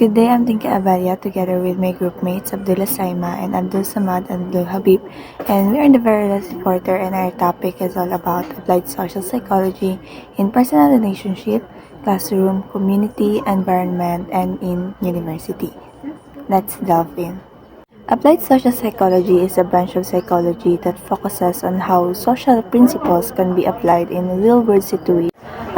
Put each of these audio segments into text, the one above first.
Good day, I'm Tinka Avalia together with my group mates Abdullah Saima and Abdul Samad and Abdul Habib, and we are the very last reporter, and our topic is all about applied social psychology in personal relationship, classroom, community, environment, and in university. Let's delve in. Applied social psychology is a branch of psychology that focuses on how social principles can be applied in real-world situations.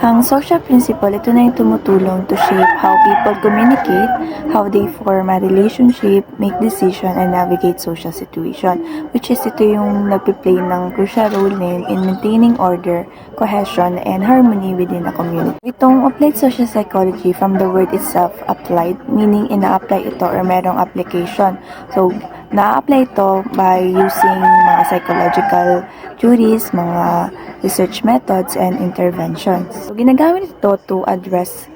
Ang social principle, ito na yung tumutulong to shape how people communicate, how they form a relationship, make decision, and navigate social situation. Which is ito yung nagpi-play ng crucial role in maintaining order, cohesion, and harmony within a community. Itong applied social psychology from the word itself, applied, meaning ina-apply ito or merong application. So, na-apply ito by using mga psychological theories, mga research methods, and interventions. So, ginagamit ito to address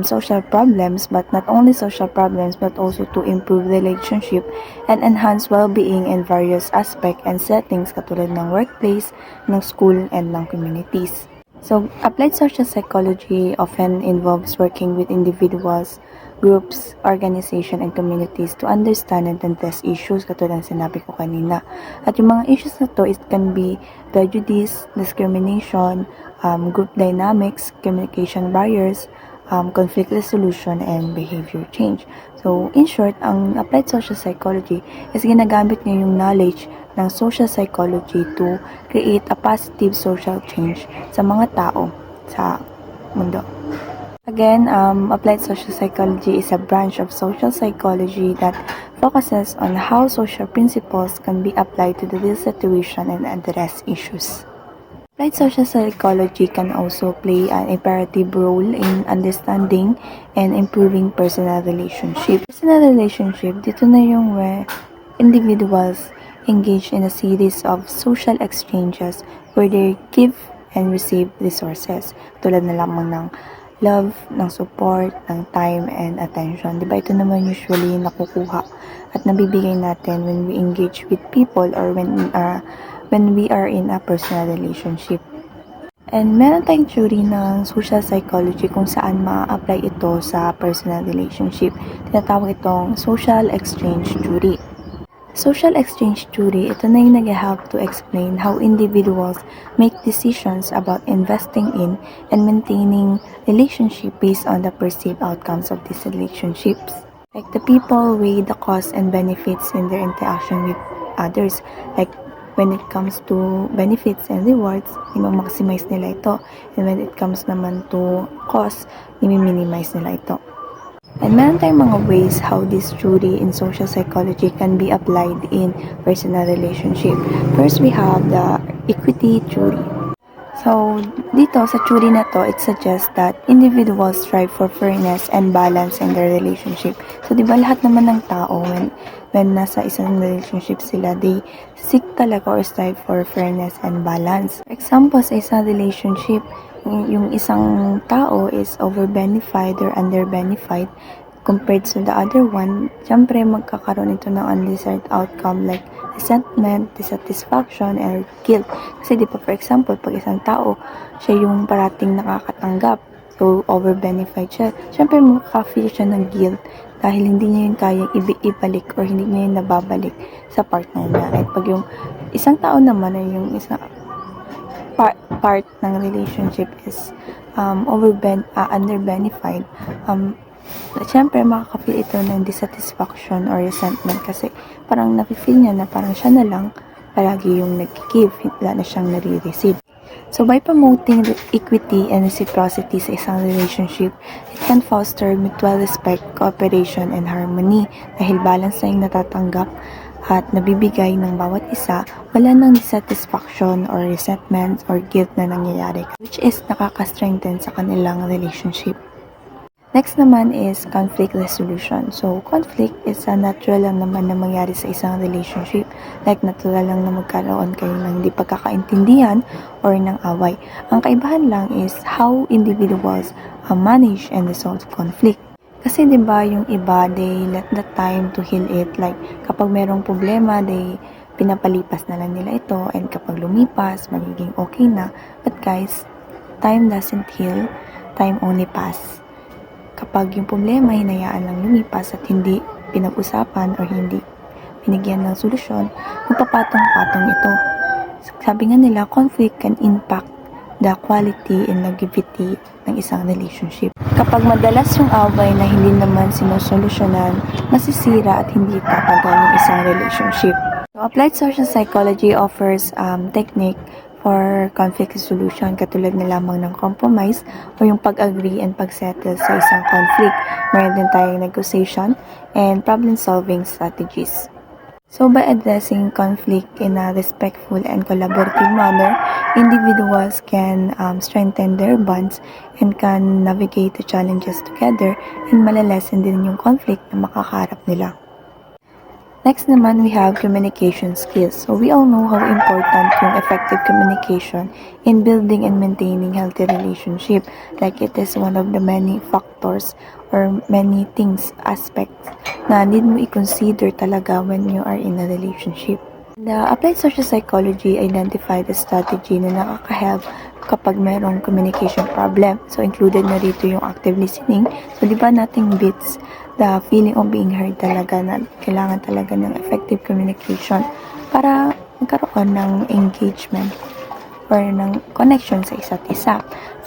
social problems, but not only social problems, but also to improve relationship and enhance well-being in various aspects and settings katulad ng workplace, ng school, and ng communities. So, applied social psychology often involves working with individuals, groups, organization, and communities to understand and address issues katulad ng sinabi ko kanina. At yung mga issues na to, it can be prejudice, discrimination, group dynamics, communication barriers, conflict resolution, and behavior change. So, in short, ang applied social psychology is ginagamit niya yung knowledge ng social psychology to create a positive social change sa mga tao sa mundo. Again, applied social psychology is a branch of social psychology that focuses on how social principles can be applied to the real situation and address issues. Applied social psychology can also play an imperative role in understanding and improving personal relationship. Personal relationship, dito na yung where individuals engage in a series of social exchanges where they give and receive resources. Tulad na lamang ng love, ng support, ng time, and attention. Diba ito naman usually nakukuha at nabibigay natin when we engage with people or when we are in a personal relationship. And meron tayong theory ng social psychology kung saan ma-apply ito sa personal relationship. Tinatawag itong social exchange theory. Social exchange theory, ito na yung nag-help to explain how individuals make decisions about investing in and maintaining relationship based on the perceived outcomes of these relationships. Like the people weigh the costs and benefits in their interaction with others. Like when it comes to benefits and rewards, i-maximize nila ito. And when it comes naman to cost, i-minimize nila ito. And meron tayong mga ways how this theory in social psychology can be applied in personal relationship. First, we have the equity theory. So, dito sa theory na to, it suggests that individuals strive for fairness and balance in their relationship. So, di ba lahat naman ng tao, when nasa isang relationship sila, they seek talaga or strive for fairness and balance. For example, sa isang relationship, yung isang tao is over-benefied or under-benefied compared to the other one, syempre magkakaroon ito ng undesired outcome like resentment, dissatisfaction, or guilt. Kasi di ba, for example, pag isang tao, siya yung parating nakakatanggap, so over-benefied siya, syempre makaka-feel siya ng guilt dahil hindi niya yun kayang ibalik or hindi niya yun nababalik sa partner niya. At pag yung isang tao naman ay yung isang part ng relationship is under-benefied, syempre makaka-feel ito ng dissatisfaction or resentment kasi parang nafe-feel niya na parang siya na lang palagi yung nag-give, wala na siyang nare-receive. So by promoting equity and reciprocity sa isang relationship, it can foster mutual respect, cooperation, and harmony dahil balance na yung natatanggap at nabibigay ng bawat isa, wala nang dissatisfaction or resentment or guilt na nangyayari, which is nakaka-strengthen sa kanilang relationship. Next naman is conflict resolution. So, conflict is a natural lang naman na mangyari sa isang relationship. Like, natural lang na magkaroon kayo ng hindi pagkakaintindihan or ng away. Ang kaibahan lang is how individuals manage and resolve conflict. Kasi 'di ba yung iba, they let the time to heal it. Like kapag merong problema, they pinapalipas na lang nila ito, and kapag lumipas, magiging okay na. But guys, time doesn't heal, time only pass. kapag yung problema hinayaan lang lumipas at hindi pinag-usapan o hindi binigyan ng solusyon, magpapatong-patong ito. Sabi nga nila, conflict can impact the quality and longevity ng isang relationship. Kapag madalas yung away na hindi naman sinusolusyonan, masisira at hindi tatagal yung isang relationship. So, applied social psychology offers technique for conflict resolution katulad na lamang ng compromise o yung pag-agree and pag-settle sa isang conflict. Meron din tayong negotiation and problem-solving strategies. So by addressing conflict in a respectful and collaborative manner, individuals can strengthen their bonds and can navigate the challenges together and malalesen din yung conflict na makaharap nila. Next naman, we have communication skills. So we all know how important yung effective communication in building and maintaining healthy relationship. Like it is one of the many factors or many things, aspects na need mo i-consider talaga when you are in a relationship. The applied social psychology identified the strategy na nakaka-help kapag mayroong communication problem. So included na dito yung active listening. So di ba nating beats the feeling of being heard talaga, na kailangan talaga ng effective communication para magkaroon ng engagement or ng connection sa isa't isa.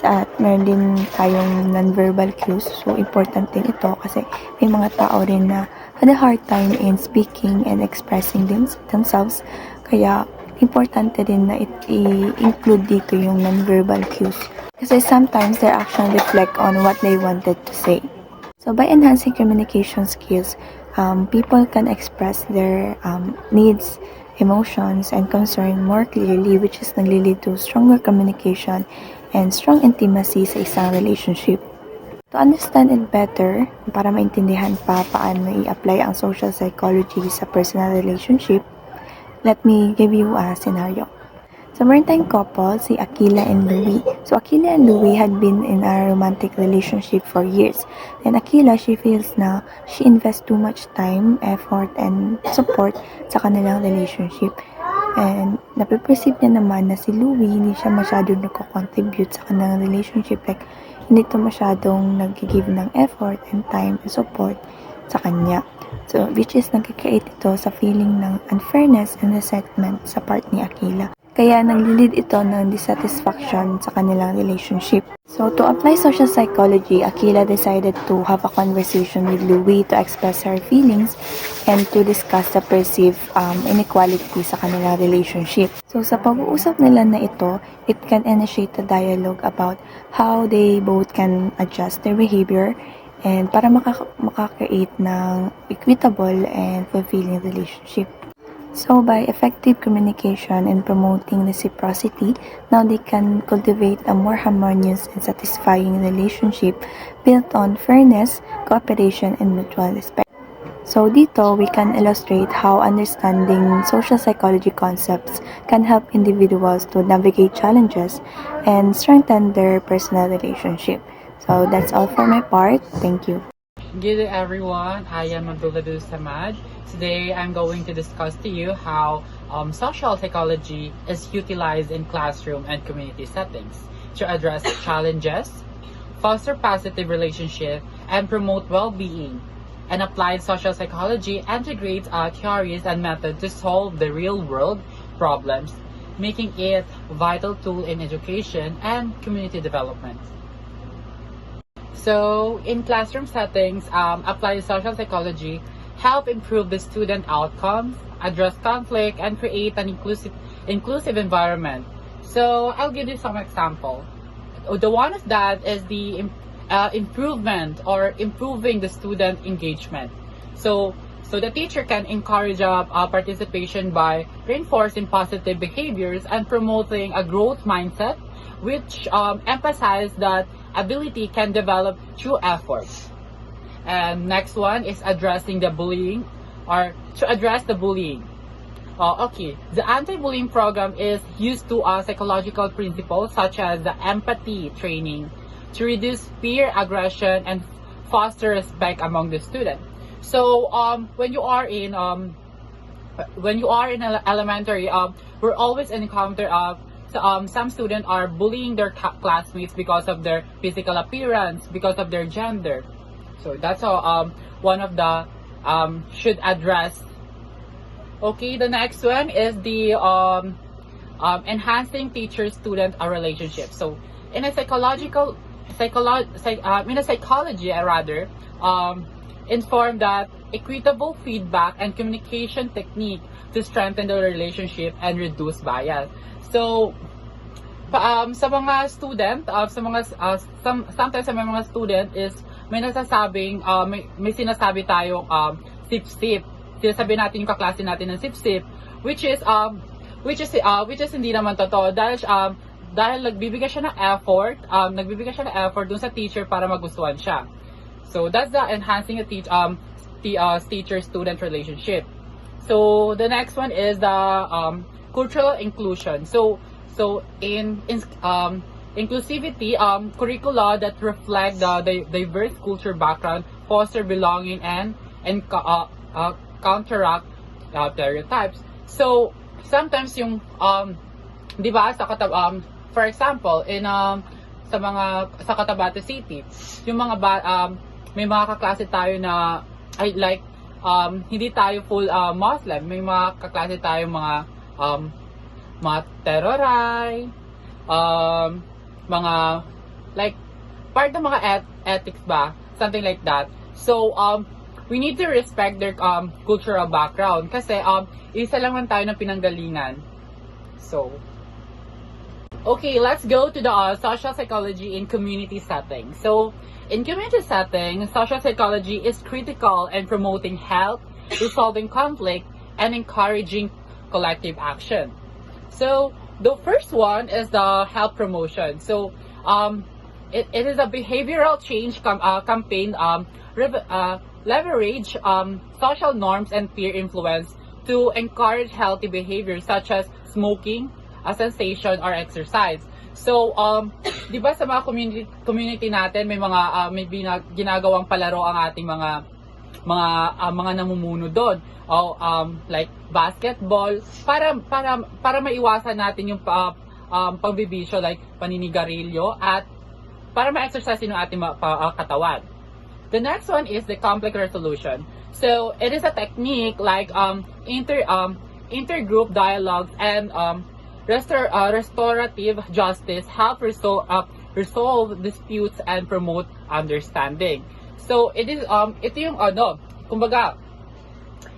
At meron din tayong non-verbal cues. So, important din ito kasi may mga tao rin na had a hard time in speaking and expressing themselves. Kaya, importante din na i-include dito yung non-verbal cues. Kasi sometimes their action reflect on what they wanted to say. So, by enhancing communication skills, people can express their needs, emotions, and concern more clearly, which is naglilid to stronger communication and strong intimacy sa isang relationship. To understand it better, para maintindihan pa paano i-apply ang social psychology sa personal relationship, let me give you a scenario. So, meron tayong couple, si Akila and Louie. So, Akila and Louie had been in a romantic relationship for years. And Akila, she feels na she invests too much time, effort, and support sa kanilang relationship. And napiperceive niya naman na si Louie hindi siya masyadong nagko-contribute sa kanilang relationship. Like, hindi to masyadong nag-give ng effort and time and support sa kanya. So, which is nagkakreate ito sa feeling ng unfairness and resentment sa part ni Akila. Kaya naglilid ito ng dissatisfaction sa kanilang relationship. So, to apply social psychology, Akila decided to have a conversation with Louie to express her feelings and to discuss the perceived inequality sa kanilang relationship. So, sa pag-uusap nila na ito, it can initiate a dialogue about how they both can adjust their behavior and para makaka-create ng equitable and fulfilling relationship. So, by effective communication and promoting reciprocity, now they can cultivate a more harmonious and satisfying relationship built on fairness, cooperation, and mutual respect. So, dito, we can illustrate how understanding social psychology concepts can help individuals to navigate challenges and strengthen their personal relationship. So, that's all for my part. Thank you. Good day everyone, I am Abdullah Samad. Today I'm going to discuss to you how social psychology is utilized in classroom and community settings to address challenges, foster positive relationships, and promote well-being. And applied social psychology integrates theories and methods to solve the real-world problems, making it a vital tool in education and community development. So, in classroom settings, applied social psychology help improve the student outcomes, address conflict, and create an inclusive environment. So, I'll give you some example. The one of that is the improvement or improving the student engagement. So the teacher can encourage participation by reinforcing positive behaviors and promoting a growth mindset, which emphasize that ability can develop through effort. And next one is addressing the bullying or to address the bullying. The anti-bullying program is used to psychological principles such as the empathy training to reduce peer aggression and foster respect among the student. So when you are in elementary, we're always encounter some students are bullying their classmates because of their physical appearance, because of their gender. So that's how one of the should address. Okay, the next one is the enhancing teacher-student relationship. So in a psychology, I rather inform that equitable feedback and communication technique to strengthen the relationship and reduce bias. So sa mga student, sometimes sa mga student is may nasasabing may sinasabi tayong sip-sip. Sinasabi natin yung kaklase natin ng sip-sip, which is hindi naman totoo dahil nagbibigay siya ng effort, dun sa teacher para magustuhan siya. So that's the enhancing a teacher-student relationship. So the next one is the cultural inclusion. So in inclusivity, curricula that reflect the diverse culture background foster belonging and counteract stereotypes. So sometimes yung di ba for example in sa Cotabato City, yung mga may mga kaklase tayo na hindi tayo full Muslim. May mga kaklase tayo mga terroray, mga part ng mga ethics ba, something like that. So we need to respect their cultural background kasi isa lang man tayo ng pinanggalingan. So okay, let's go to the social psychology in community setting. So in community setting, social psychology is critical in promoting health, resolving conflict, and encouraging collective action. So the first one is the health promotion. So it is a behavioral change campaign leverage social norms and peer influence to encourage healthy behaviors such as smoking, sensation, or exercise. So di ba sa mga community natin may mga ginagawang palaro ang ating mga namumuno doon, like basketball, para maiwasan natin yung pagbibisyo like paninigarilyo at para ma-exercise yung ating katawan. The next one is the conflict resolution. So it is a technique like intergroup dialogues and restorative justice help resolve disputes and promote understanding. So ito yung kumbaga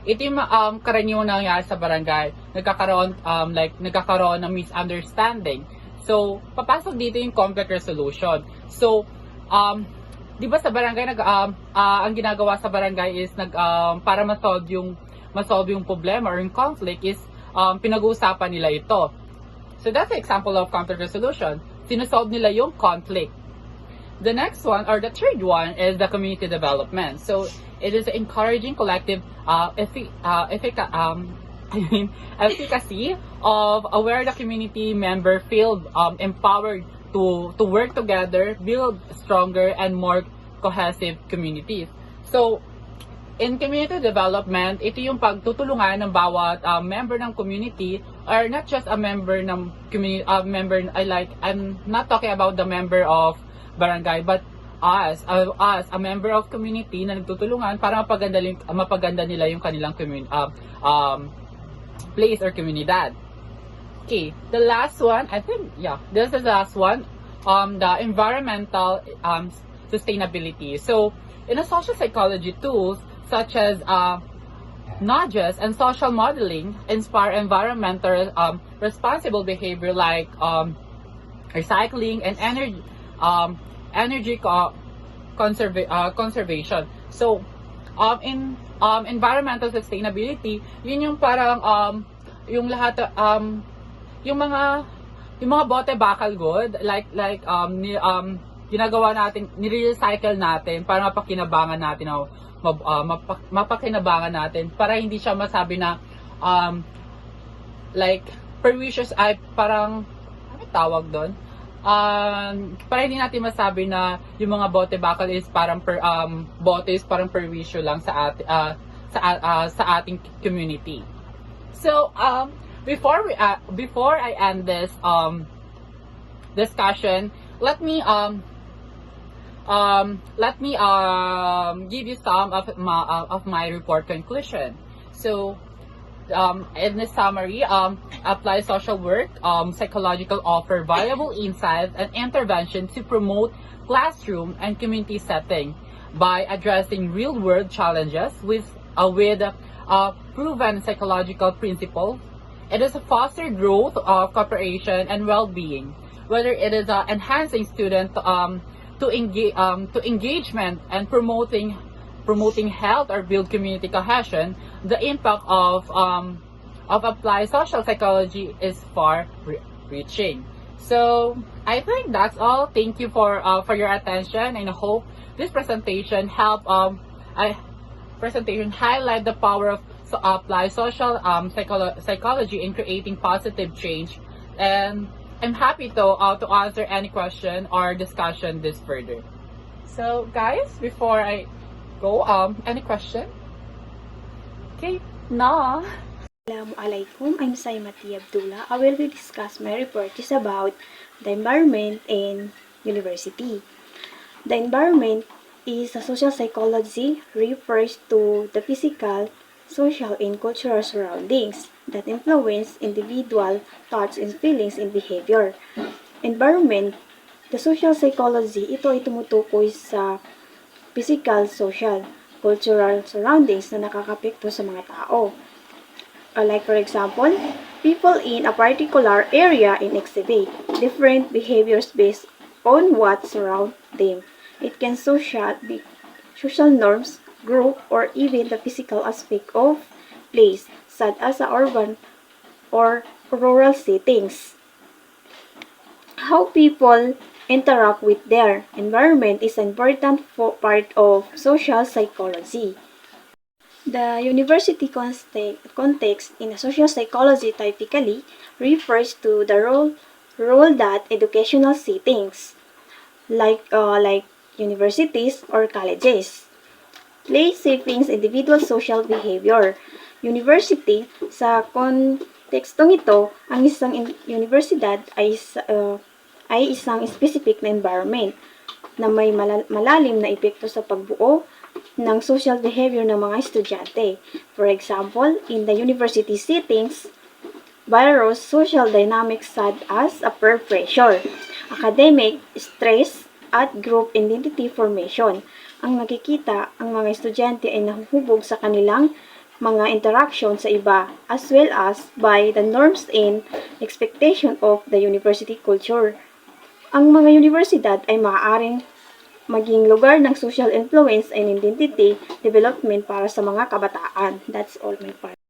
ito yung karaniwang nangyayari sa barangay, nagkakaroon ng misunderstanding. So papasok dito yung conflict resolution. So di ba sa barangay ang ginagawa sa barangay is para ma-solve yung problema or yung conflict is pinag-uusapan nila ito. So that's an example of conflict resolution. Sinosolve nila yung conflict. The next one, or the third one, is the community development. So it is encouraging collective efficacy of where the community member feel empowered to work together, build stronger and more cohesive communities. So in community development, ito yung pagtutulungan ng bawat member ng community, or not just a member ng community, I'm not talking about the member of barangay, but us, a member of community na nagtutulungan para mapaganda nila yung kanilang place or comunidad. Okay, the last one, I think, yeah, this is the last one, the environmental sustainability. So in a social psychology tools, such as nudges and social modeling inspire environmental responsible behavior like recycling and energy conservation. So in environmental sustainability, yun yung parang yung lahat yung mga bote bakal good ginagawa natin, ni-recycle natin para mapakinabangan natin para hindi siya masabi na pervicious ay parang ano tawag doon, para hindi natin masabi na yung mga bote bakal is parang bote is parang perwisyo lang sa ating community. So before I end this discussion, let me let me give you some of my report conclusion. So, in this summary, apply social work, psychological offer valuable insights and intervention to promote classroom and community setting by addressing real-world challenges with proven psychological principles. It is a foster growth of cooperation and well-being, whether it is enhancing student to engagement and promoting health or build community cohesion. The impact of applied social psychology is far-reaching. So I think that's all. Thank you for your attention, and I hope this presentation highlight the power of applied social psychology in creating positive change. And I'm happy to answer any question or discussion this further. So guys, before I go, any question? Okay, no. Assalamualaikum, I'm Saimati Abdullah. I will discuss my report is about the environment in university. The environment is a social psychology refers to the physical, social, and cultural surroundings that influence individual thoughts and feelings and behavior. Environment, the social psychology, ito ay tumutukoy sa physical, social, cultural surroundings na nakakapekto sa mga tao. Like for example, people in a particular area exhibit different behaviors based on what surrounds them. It can be social norms, group, or even the physical aspect of place, such as urban or rural settings. How people interact with their environment is an important part of social psychology. The university context in social psychology typically refers to the role that educational settings, like universities or colleges, play shaping individual social behavior. University, sa kontekstong ito, ang isang universidad ay isang specific na environment na may malalim na epekto sa pagbuo ng social behavior ng mga estudyante. For example, in the university settings, various social dynamics such as peer pressure, academic stress, at group identity formation. Ang nakikita, ang mga estudyante ay nahuhubog sa kanilang mga interaction sa iba, as well as by the norms and expectation of the university culture. Ang mga universidad ay maaaring maging lugar ng social influence and identity development para sa mga kabataan. That's all my part.